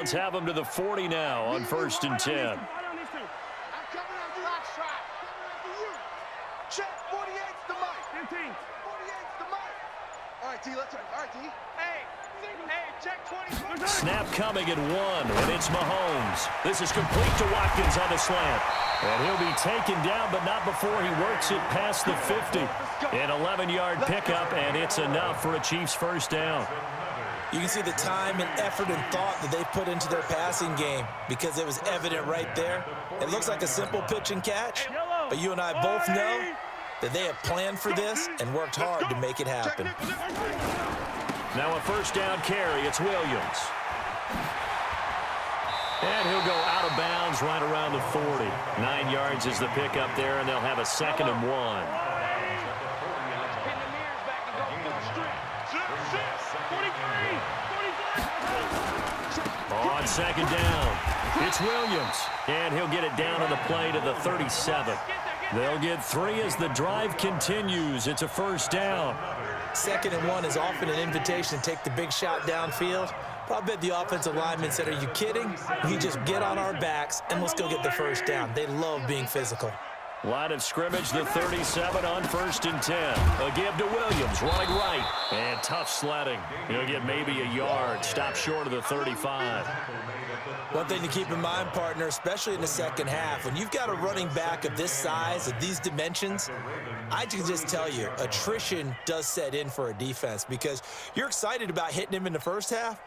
Let's have them to the 40 now on 1st and 10. I'm coming on the last shot. Check, 48's the mic. 15. 48's the mic. All right, D, let's go. All right, D. Hey, check 20. Snap coming at 1, and it's Mahomes. This is complete to Watkins on the slant. And he'll be taken down, but not before he works it past the 50. An 11-yard pickup, and it's enough for a Chiefs first down. You can see the time and effort and thought that they put into their passing game because it was evident right there. It looks like a simple pitch and catch, but you and I both know that they have planned for this and worked hard to make it happen. Now a first down carry. It's Williams. And he'll go out of bounds right around the 40. 9 yards is the pickup there, and they'll have a 2nd and 1. On 2nd down, it's Williams, and he'll get it down on the play to the 37. They'll get 3 as the drive continues. It's a first down. 2nd and 1 is often an invitation to take the big shot downfield. But I bet the offensive lineman said, are you kidding? We just get on our backs and let's go get the first down. They love being physical. Line of scrimmage, the 37 on 1st and 10. A give to Williams, running right. And tough sledding. He'll get maybe a yard. Stop short of the 35. One thing to keep in mind, partner, especially in the second half, when you've got a running back of this size, of these dimensions, I can just tell you, attrition does set in for a defense because you're excited about hitting him in the first half.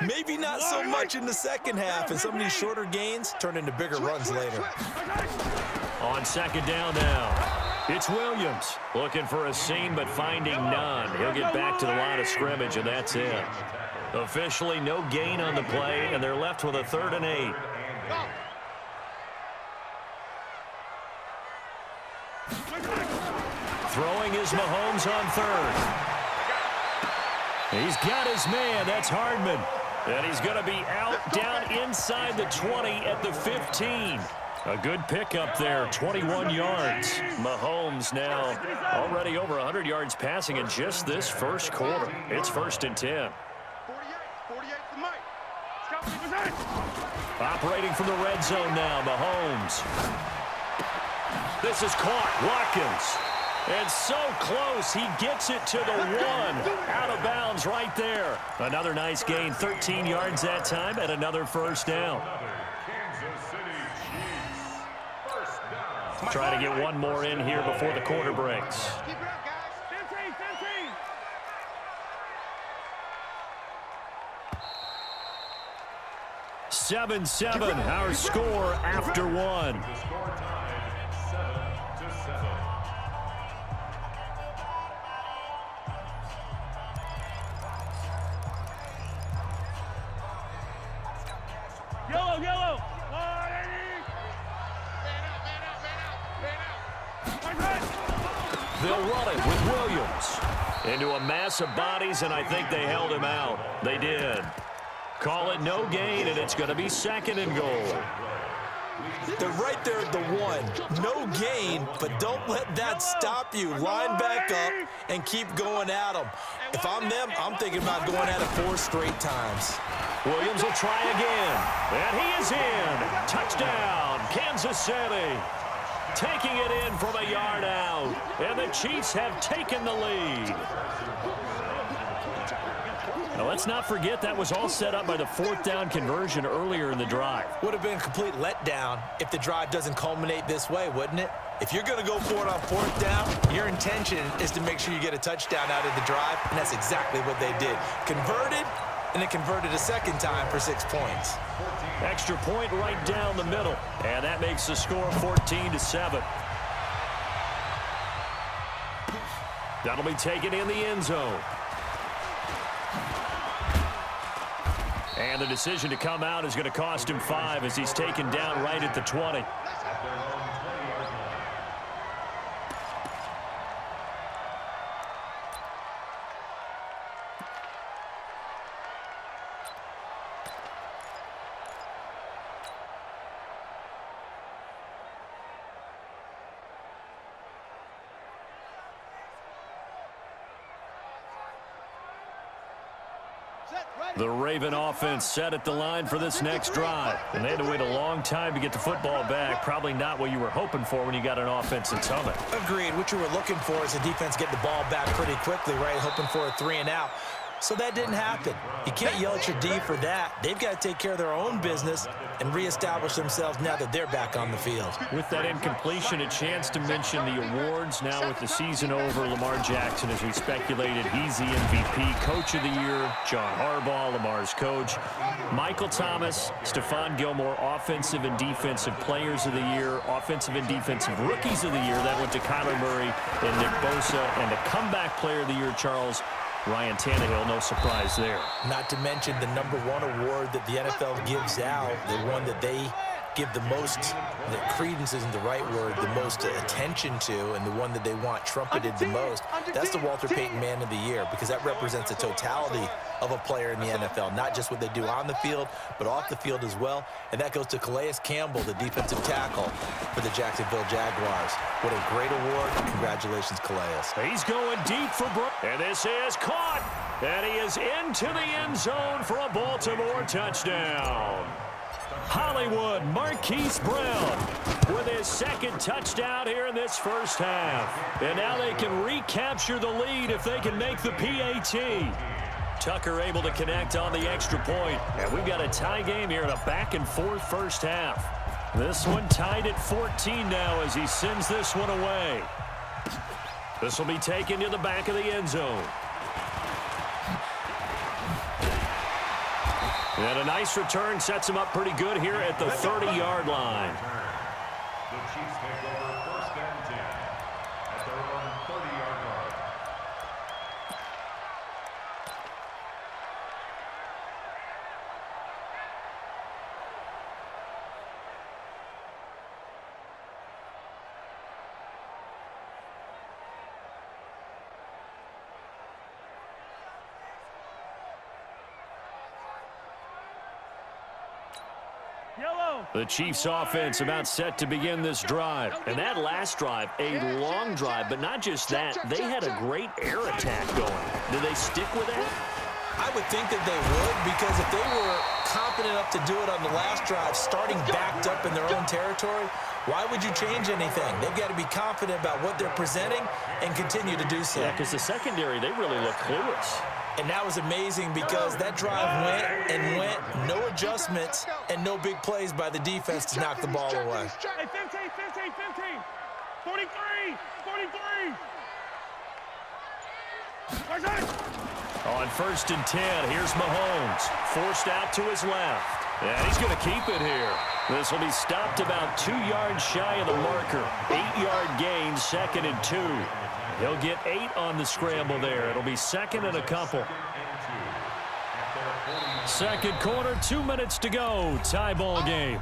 Maybe not so much in the second half, and some of these shorter gains turn into bigger runs later. On 2nd down now, it's Williams. Looking for a seam, but finding none. He'll get back to the line of scrimmage, and that's it. Officially no gain on the play, and they're left with a 3rd and 8. Throwing is Mahomes on 3rd. He's got his man. That's Hardman. And he's going to be out down inside the 20 at the 15. A good pickup there, 21 yards. Mahomes now already over 100 yards passing in just this first quarter. It's 1st and 10. 48's the mic. Operating from the red zone now, Mahomes. This is caught, Watkins. And so close, he gets it to the 1. Out of bounds right there. Another nice gain, 13 yards that time, and another first down. Try to get one more in here before the quarter breaks. Keep it up, guys. 7-7, our score after 1. Yellow. They'll run it with Williams. Into a mass of bodies, and I think they held him out. They did. Call it no gain, and it's going to be 2nd and goal. They're right there at the 1. No gain, but don't let that stop you. Line back up and keep going at them. If I'm them, I'm thinking about going at it 4 straight times. Williams will try again. And he is in. Touchdown, Kansas City. Taking it in from a yard out. And the Chiefs have taken the lead. Now, let's not forget that was all set up by the 4th down conversion earlier in the drive. Would have been a complete letdown if the drive doesn't culminate this way, wouldn't it? If you're going to go for it on 4th down, your intention is to make sure you get a touchdown out of the drive, and that's exactly what they did. Converted, and then converted a 2nd time for 6 points. Extra point right down the middle, and that makes the score 14-7. That'll be taken in the end zone. And the decision to come out is going to cost him 5 as he's taken down right at the 20. Set. The Raven offense set at the line for this next drive. And they had to wait a long time to get the football back. Probably not what you were hoping for when you got an offense in summit. Agreed. What you were looking for is the defense get the ball back pretty quickly, right? Hoping for a 3-and-out. So that didn't happen. You can't yell at your D for that. They've got to take care of their own business and reestablish themselves now that they're back on the field. With that incompletion, a chance to mention the awards. Now with the season over, Lamar Jackson, as we speculated, he's the MVP, Coach of the Year. John Harbaugh, Lamar's coach. Michael Thomas, Stephon Gilmore, Offensive and Defensive Players of the Year, Offensive and Defensive Rookies of the Year. That went to Kyler Murray and Nick Bosa. And the Comeback Player of the Year, Charles, Ryan Tannehill, no surprise there. Not to mention the #1 award that the NFL gives out, the one that they give the most, the credence isn't the right word, the most attention to, and the one that they want trumpeted the most. That's the Walter Payton Man of the Year, because that represents the totality of a player in the NFL, not just what they do on the field, but off the field as well. And that goes to Calais Campbell, the defensive tackle for the Jacksonville Jaguars. What a great award. Congratulations, Calais. He's going deep for Brooks. And this is caught. And he is into the end zone for a Baltimore touchdown. Hollywood Marquise Brown with his second touchdown here in this first half. And now they can recapture the lead if they can make the PAT. Tucker able to connect on the extra point. And we've got a tie game here in a back-and-forth first half. This one tied at 14 now as he sends this one away. This will be taken to the back of the end zone. And a nice return sets him up pretty good here at the 30-yard line. The Chiefs take over 1st and 10 at their own 30-yard line. The Chiefs offense about set to begin this drive. And that last drive, a long drive, but not just that, they had a great air attack going. Do they stick with that? I would think that they would, because if they were confident enough to do it on the last drive, starting backed up in their own territory, why would you change anything? They've got to be confident about what they're presenting and continue to do so. Yeah, because the secondary, they really look clueless. And that was amazing because that drive went and went, no adjustments and no big plays by the defense to knock the ball away. Hey, 15, 15, 15, 43, 43. On 1st and 10, here's Mahomes. Forced out to his left. And he's going to keep it here. This will be stopped about 2 yards shy of the marker. 8-yard gain, 2nd and 2. He'll get 8 on the scramble there. It'll be 2nd and a couple. Second quarter, 2 minutes to go. Tie ball game.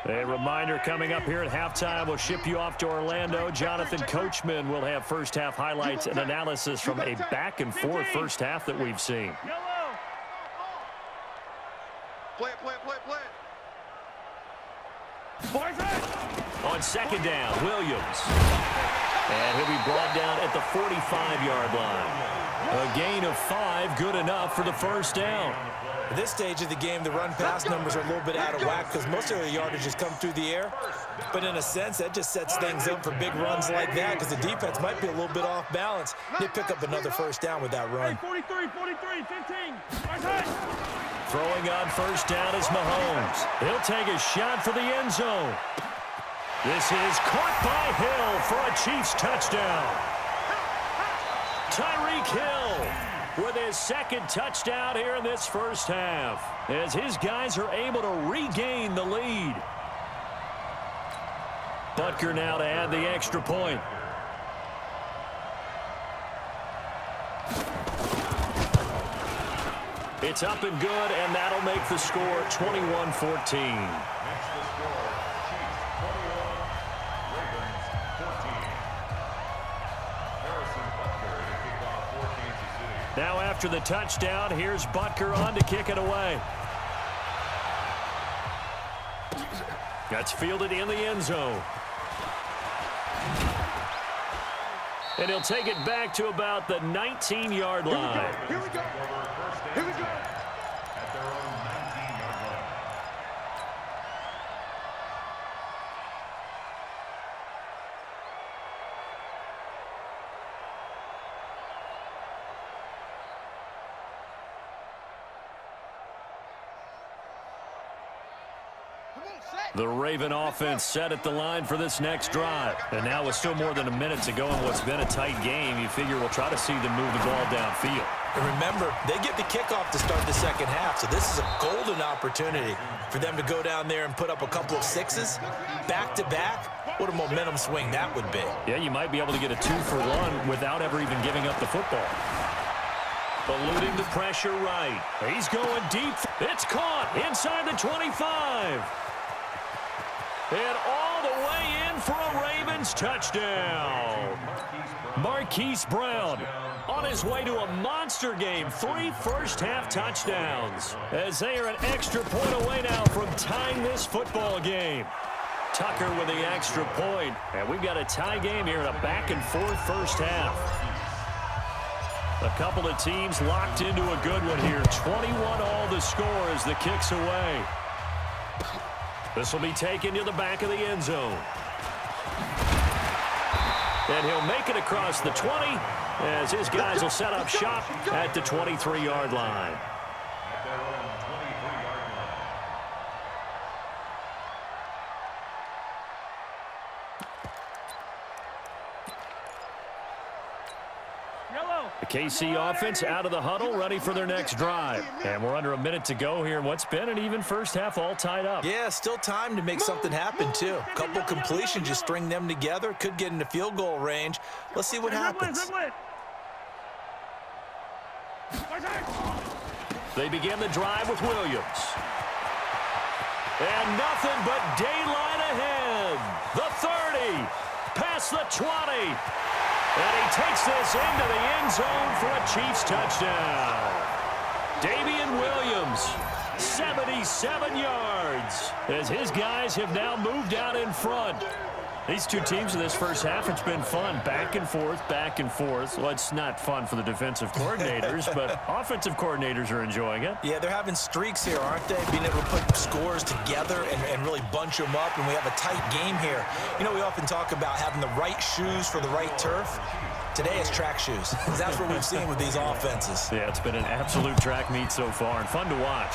A reminder coming up here at halftime. We'll ship you off to Orlando. Jonathan Coachman will have first half highlights and analysis from a back-and-forth first half that we've seen. Play it, play it, play it, play it. On 2nd down, Williams. And he'll be brought down at the 45-yard line. A gain of 5, good enough for the first down. At this stage of the game, the run-pass numbers are a little bit out of whack because most of their yardage has come through the air. But in a sense, that just sets things up for big runs like that because the defense might be a little bit off balance. They pick up another first down with that run. 43, 43, 15. Throwing on first down is Mahomes. He'll take a shot for the end zone. This is caught by Hill for a Chiefs touchdown. Tyreek Hill with his 2nd touchdown here in this first half as his guys are able to regain the lead. Butker now to add the extra point. It's up and good, and that'll make the score 21-14. Now after the touchdown, here's Butker on to kick it away. That's fielded in the end zone. And he'll take it back to about the 19-yard line. Here we go. Here we go. At their own 19-yard line. The Raven offense set at the line for this next drive. And now with still more than a minute to go in what's been a tight game, you figure we'll try to see them move the ball downfield. And remember, they get the kickoff to start the second half, so this is a golden opportunity for them to go down there and put up a couple of sixes back-to-back. What a momentum swing that would be. Yeah, you might be able to get a 2-for-1 without ever even giving up the football. Eluding the pressure right. He's going deep. It's caught inside the 25. And all the way in for a Ravens touchdown. Marquise Brown on his way to a monster game. 3 first-half touchdowns as they are an extra point away now from tying this football game. Tucker with the extra point. And we've got a tie game here in a back-and-forth first half. A couple of teams locked into a good one here. 21-all the score as the kick's away. This will be taken to the back of the end zone. And he'll make it across the 20 as his guys will set up shop at the 23-yard line. At their own 23-yard line. The KC offense out of the huddle, ready for their next drive. And we're under a minute to go here in what's been an even first half, all tied up. Yeah, still time to make something happen, too. A couple completions, you string them together, could get into field goal range. Let's see what happens. They begin the drive with Williams. And nothing but daylight ahead. The 30, past the 20. And he takes this into the end zone for a Chiefs touchdown. Damian Williams, 77 yards, as his guys have now moved out in front. These two teams in this first half, it's been fun. Back and forth, back and forth. Well, it's not fun for the defensive coordinators, but offensive coordinators are enjoying it. Yeah, they're having streaks here, aren't they? Being able to put scores together and really bunch them up, and we have a tight game here. You know, we often talk about having the right shoes for the right turf. Today is track shoes. That's what we've seen with these offenses. Yeah, it's been an absolute track meet so far, and fun to watch.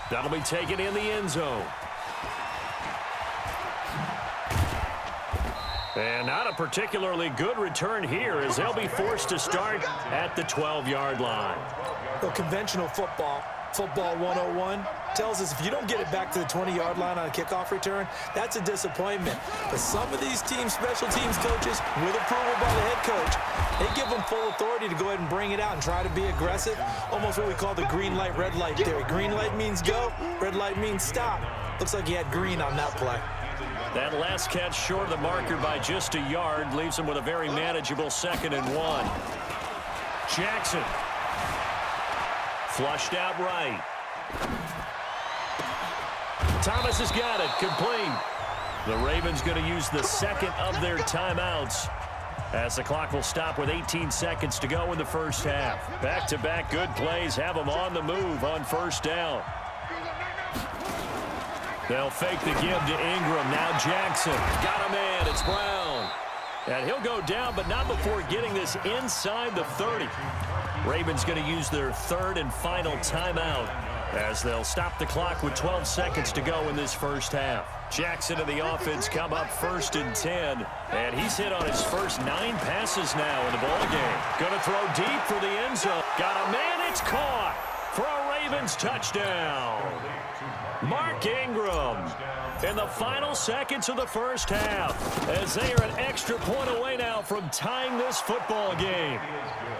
That'll be taken in the end zone. And not a particularly good return here as they'll be forced to start at the 12-yard line. Well, conventional football 101, tells us if you don't get it back to the 20-yard line on a kickoff return, that's a disappointment. But some of these teams, special teams coaches, with approval by the head coach, they give them full authority to go ahead and bring it out and try to be aggressive, almost what we call the green light, red light theory. Green light means go, red light means stop. Looks like he had green on that play. That last catch short of the marker by just a yard leaves him with a very manageable 2nd and 1. Jackson. Flushed out right. Thomas has got it. Complete. The Ravens going to use the second of their timeouts as the clock will stop with 18 seconds to go in the first half. Back-to-back good plays have them on the move on first down. They'll fake the give to Ingram. Now Jackson. Got him in. It's Brown. And he'll go down, but not before getting this inside the 30. Ravens going to use their third and final timeout as they'll stop the clock with 12 seconds to go in this first half. Jackson and the offense come up 1st and 10, and he's hit on his first 9 passes now in the ballgame. Going to throw deep for the end zone. Got a man. It's caught for a Ravens touchdown. Mark Ingram in the final seconds of the first half as they are an extra point away now from tying this football game.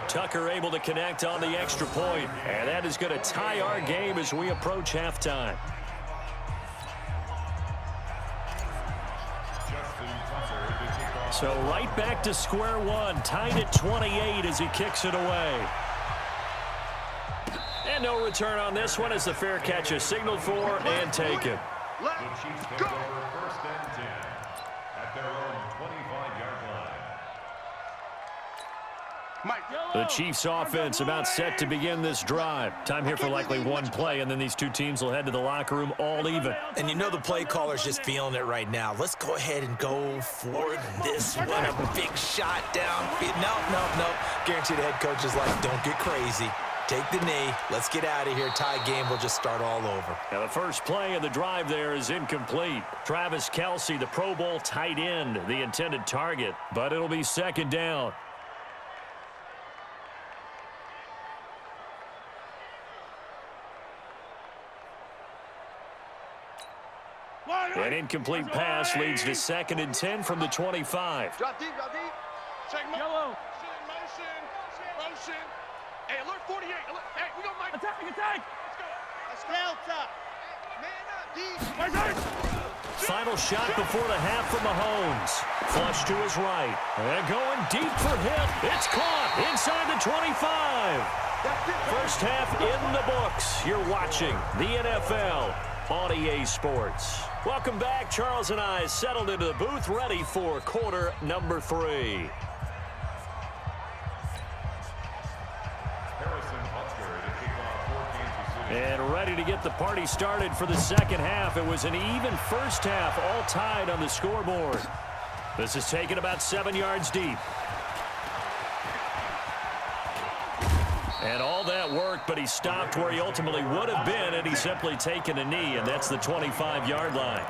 Tucker able to connect on the extra point, and that is going to tie our game as we approach halftime. So right back to square one, tied at 28 as he kicks it away. And no return on this one as the fair catch is signaled for and taken. The Chiefs take over first and 10 at their own 25-yard line. The Chiefs offense about set to begin this drive. Time here for likely one play, and then these two teams will head to the locker room all even. And you know the play caller's just feeling it right now. Let's go ahead and go for this one. A big shot downfield. No. Guaranteed the head coach is like, don't get crazy. Take the knee. Let's get out of here. Tie game. We'll just start all over. Now, the first play of the drive there is incomplete. Travis Kelce, the Pro Bowl tight end, the intended target. But it'll be second down. An incomplete pass leads to 2nd and 10 from the 25. Drop deep. Check yellow. Motion. Hey, alert 48. Hey, we go, Mike. Attack. Let's go. Let's go. Man up, deep. Final shot before the half from Mahomes. Flush to his right. And going deep for him. It's caught inside the 25. First half in the books. You're watching the NFL on EA Sports. Welcome back. Charles and I settled into the booth, ready for quarter number 3. And ready to get the party started for the second half. It was an even first half, all tied on the scoreboard. This is taken about 7 yards deep. And all that worked, but he stopped where he ultimately would have been had he simply taken a knee, and that's the 25-yard line.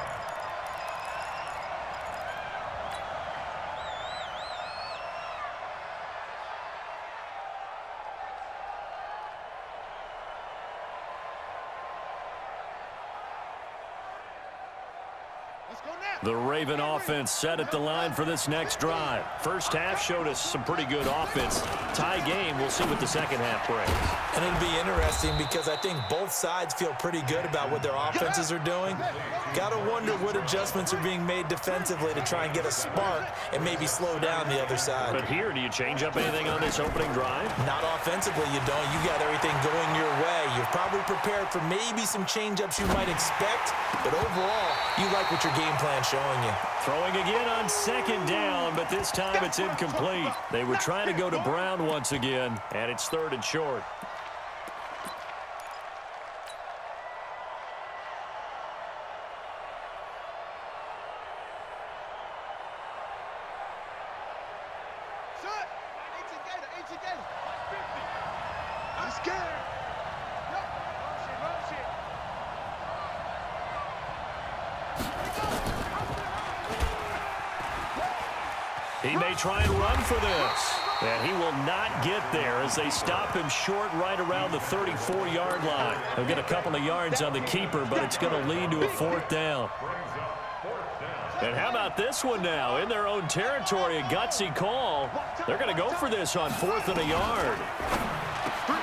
The Raven offense set at the line for this next drive. First half showed us some pretty good offense. Tie game, we'll see what the second half brings. And it'll be interesting because I think both sides feel pretty good about what their offenses are doing. Got to wonder what adjustments are being made defensively to try and get a spark and maybe slow down the other side. But here, do you change up anything on this opening drive? Not offensively, you don't. You got everything going your way. You're probably prepared for maybe some change-ups you might expect, but overall, you like what your game plan's showing you. Throwing again on second down, but this time it's incomplete. They were trying to go to Brown once again, and it's 3rd and short. He may try and run for this. And he will not get there as they stop him short right around the 34-yard line. He'll get a couple of yards on the keeper, but it's going to lead to a 4th down. And how about this one now? In their own territory, a gutsy call. They're going to go for this on 4th and a yard.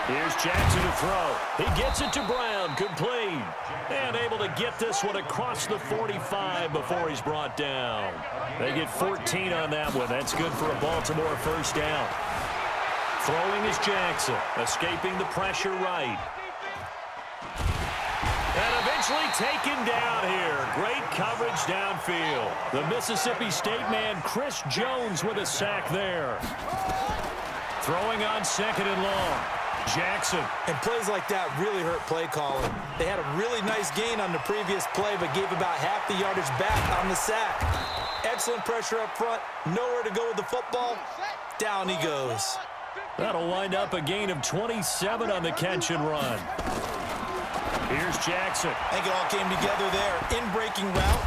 Here's Jackson to throw. He gets it to Brown, complete. And able to get this one across the 45 before he's brought down. They get 14 on that one. That's good for a Baltimore first down. Throwing is Jackson, escaping the pressure right. And eventually taken down here. Great coverage downfield. The Mississippi State man, Chris Jones, with a sack there. Throwing on 2nd and long. Jackson. And plays like that really hurt play calling. They had a really nice gain on the previous play, but gave about half the yardage back on the sack. Excellent pressure up front. Nowhere to go with the football. Down he goes. That'll wind up a gain of 27 on the catch and run. Here's Jackson. I think it all came together there. In-breaking route.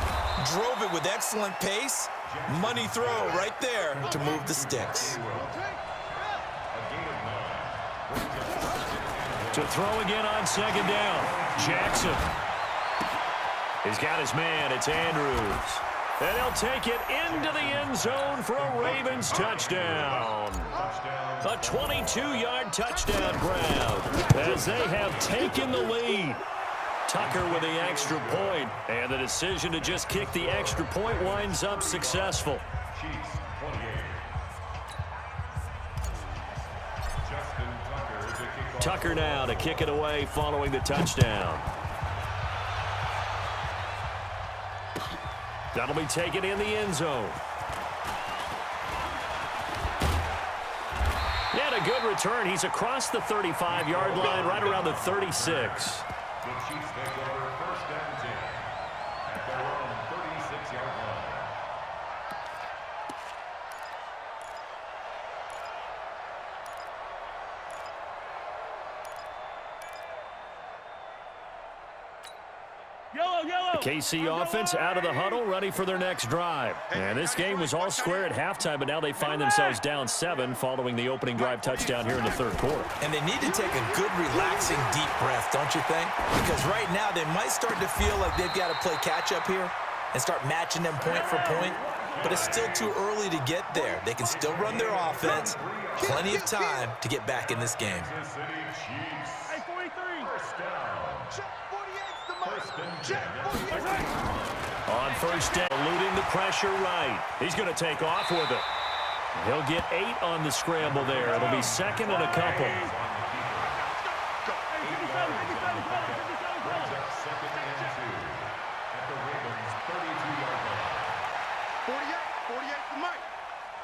Drove it with excellent pace. Money throw right there to move the sticks. To throw again on 2nd down. Jackson. He's got his man. It's Andrews. And he'll take it into the end zone for a Ravens touchdown. A 22-yard touchdown grab as they have taken the lead. Tucker with the extra point, and the decision to just kick the extra point winds up successful. Chiefs 28. Justin Tucker to kick Tucker now to kick it away following the touchdown. That'll be taken in the end zone. And a good return. He's across the 35-yard line, right around the 36. The Chiefs take over first and 10 at their own 36-yard line. The KC offense out of the huddle, ready for their next drive. And this game was all square at halftime, but now they find themselves down 7 following the opening drive touchdown here in the third quarter. And they need to take a good, relaxing, deep breath, don't you think? Because right now they might start to feel like they've got to play catch-up here and start matching them point for point. But it's still too early to get there. They can still run their offense. Plenty of time to get back in this game. On first down, eluding the pressure right. He's going to take off with it. He'll get 8 on the scramble there. It'll be second and a couple.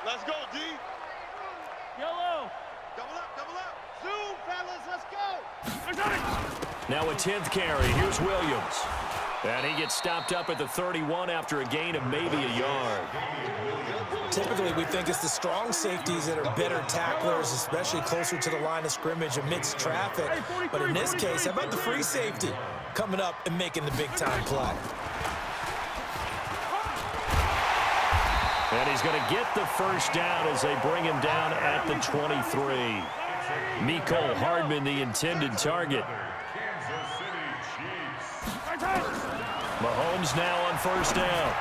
Let's go, D. Yellow. Double up. Zoom, fellas, let's go. Now a 10th carry. Here's Williams. And he gets stopped up at the 31 after a gain of maybe a yard. Typically, we think it's the strong safeties that are better tacklers, especially closer to the line of scrimmage amidst traffic. But in this case, how about the free safety coming up and making the big-time play? And he's going to get the first down as they bring him down at the 23. Mecole Hardman, the intended target. Mahomes now on first down.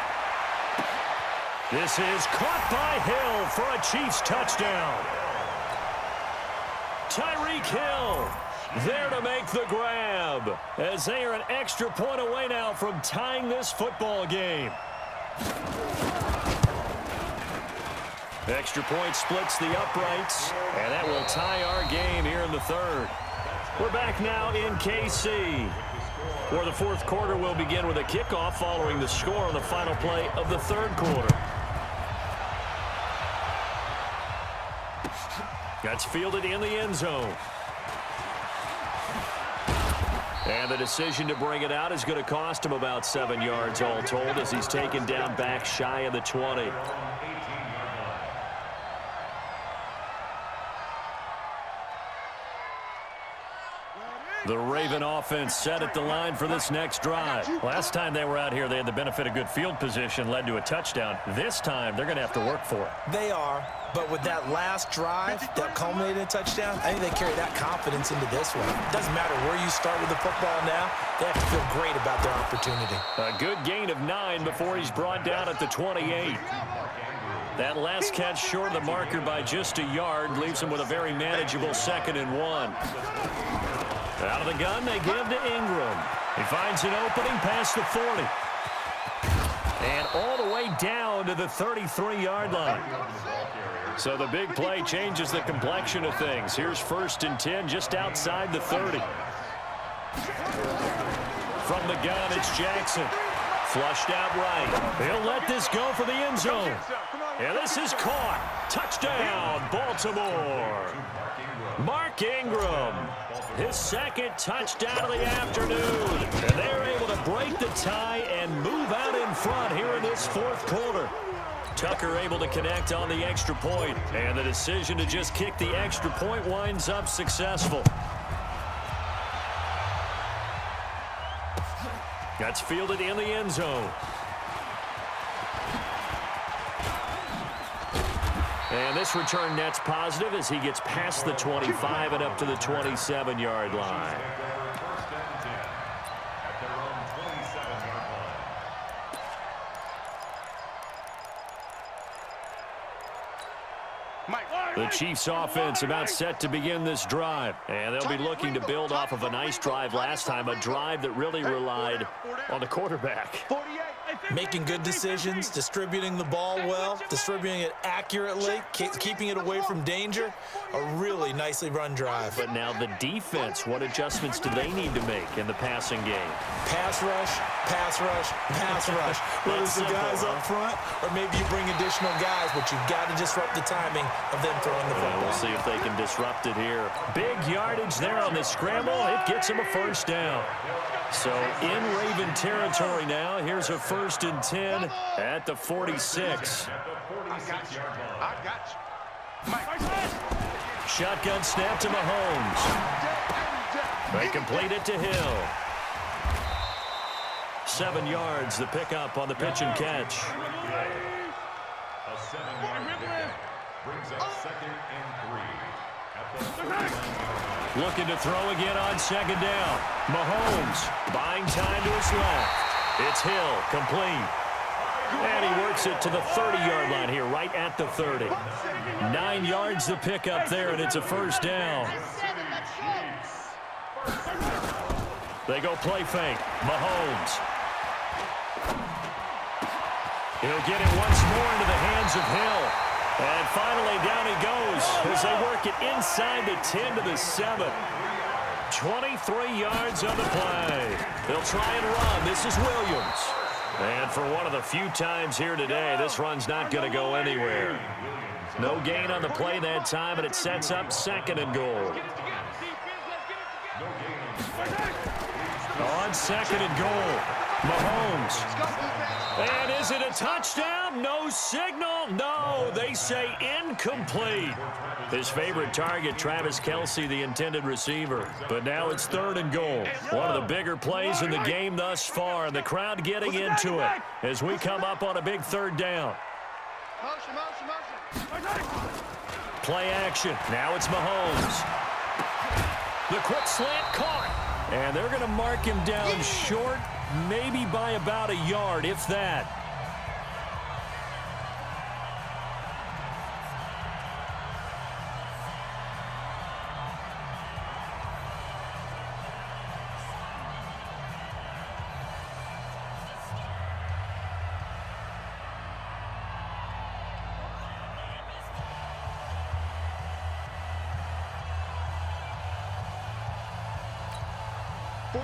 This is caught by Hill for a Chiefs touchdown. Tyreek Hill there to make the grab as they are an extra point away now from tying this football game. Extra point splits the uprights, and that will tie our game here in the third. We're back now in KC, where the fourth quarter will begin with a kickoff following the score on the final play of the third quarter. That's fielded in the end zone. And the decision to bring it out is going to cost him about 7 yards all told as he's taken down back shy of the 20. The Raven offense set at the line for this next drive. Last time they were out here, they had the benefit of good field position, led to a touchdown. This time, they're going to have to work for it. They are, but with that last drive that culminated in a touchdown, I think they carry that confidence into this one. It doesn't matter where you start with the football now. They have to feel great about their opportunity. A good gain of 9 before he's brought down at the 28. That last catch short of the marker by just a yard leaves him with a very manageable 2nd and 1. Out of the gun, they give to Ingram. He finds an opening past the 40. And all the way down to the 33-yard line. So the big play changes the complexion of things. Here's 1st and 10 just outside the 30. From the gun, it's Jackson. Flushed out right. He'll let this go for the end zone. And this is caught. Touchdown, Baltimore. Mark Ingram, his 2nd touchdown of the afternoon. And they're able to break the tie and move out in front here in this fourth quarter. Tucker able to connect on the extra point, and the decision to just kick the extra point winds up successful. That's fielded in the end zone. And this return net's positive as he gets past the 25 and up to the 27-yard line. The Chiefs offense about set to begin this drive. And they'll be looking to build off of a nice drive last time, a drive that really relied on the quarterback. Making good decisions, distributing the ball well, distributing it accurately, keeping it away from danger. A really nicely run drive. But now the defense, what adjustments do they need to make in the passing game? Pass rush, pass rush, pass rush. Whether it's the guys up front or maybe you bring additional guys, but you've got to disrupt the timing of them throwing the football. We'll see if they can disrupt it here. Big yardage there on the scramble. It gets them a first down. So in Raven territory now. Here's a 1st and 10 at the 46. I got you. Shotgun snap to Mahomes. They complete it to Hill. 7 yards, the pickup on the pitch and catch. A 7-yard pickup brings up 2nd and 3 at the 39. Looking to throw again on 2nd down. Mahomes buying time to his left. It's Hill, complete. And he works it to the 30-yard line here, right at the 30. 9 yards the pickup there, and it's a first down. They go play fake. Mahomes. He'll get it once more into the hands of Hill. And finally down he goes as they work it inside the 10 to the 7. 23 yards on the play. They'll try and run. This is Williams. And for one of the few times here today, this run's not going to go anywhere. No gain on the play that time, and it sets up 2nd and goal. On 2nd and goal, Mahomes. And is it a touchdown? No signal. No, they say incomplete. His favorite target, Travis Kelce, the intended receiver. But now it's 3rd and goal. One of the bigger plays in the game thus far, and the crowd getting into it as we come up on a big 3rd down. Play action. Now it's Mahomes. The quick slant caught. And they're going to mark him down short, maybe by about a yard, if that.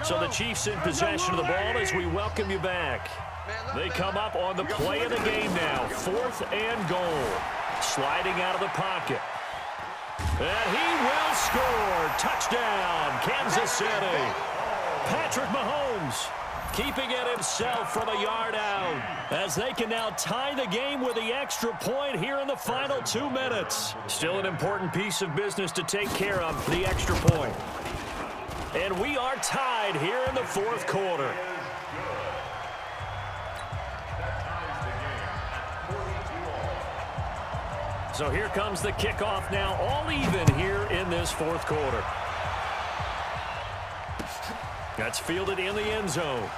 So the Chiefs in possession of the ball as we welcome you back. They come up on the play of the game now. 4th and goal. Sliding out of the pocket. And he will score. Touchdown, Kansas City. Patrick Mahomes keeping it himself from a yard out as they can now tie the game with the extra point here in the final 2 minutes. Still an important piece of business to take care of, the extra point. And we are tied here in the 4th quarter. So here comes the kickoff now, all even here in this 4th quarter. That's fielded in the end zone.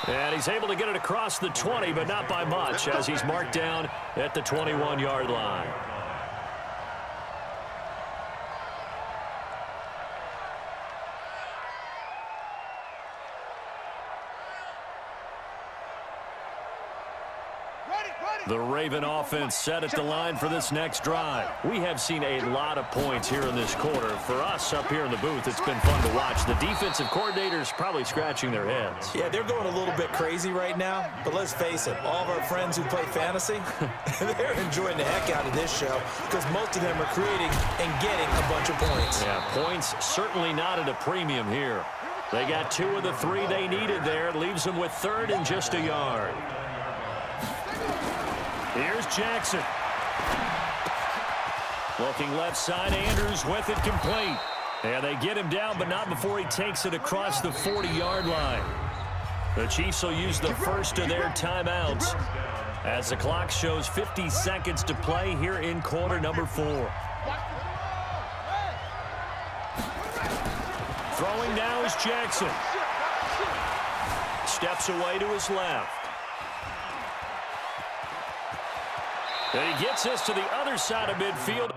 And he's able to get it across the 20, but not by much, as he's marked down at the 21-yard line. The Raven offense set at the line for this next drive. We have seen a lot of points here in this quarter. For us up here in the booth, it's been fun to watch. The defensive coordinators probably scratching their heads. Yeah, they're going a little bit crazy right now, but let's face it, all of our friends who play fantasy, they're enjoying the heck out of this show because most of them are creating and getting a bunch of points. Yeah, points certainly not at a premium here. They got 2 of the 3 they needed there. It leaves them with 3rd and just a yard. Here's Jackson. Looking left side, Andrews with it complete. And they get him down, but not before he takes it across the 40-yard line. The Chiefs will use the first of their timeouts as the clock shows 50 seconds to play here in quarter number 4. Throwing now is Jackson. Steps away to his left. And he gets this to the other side of midfield.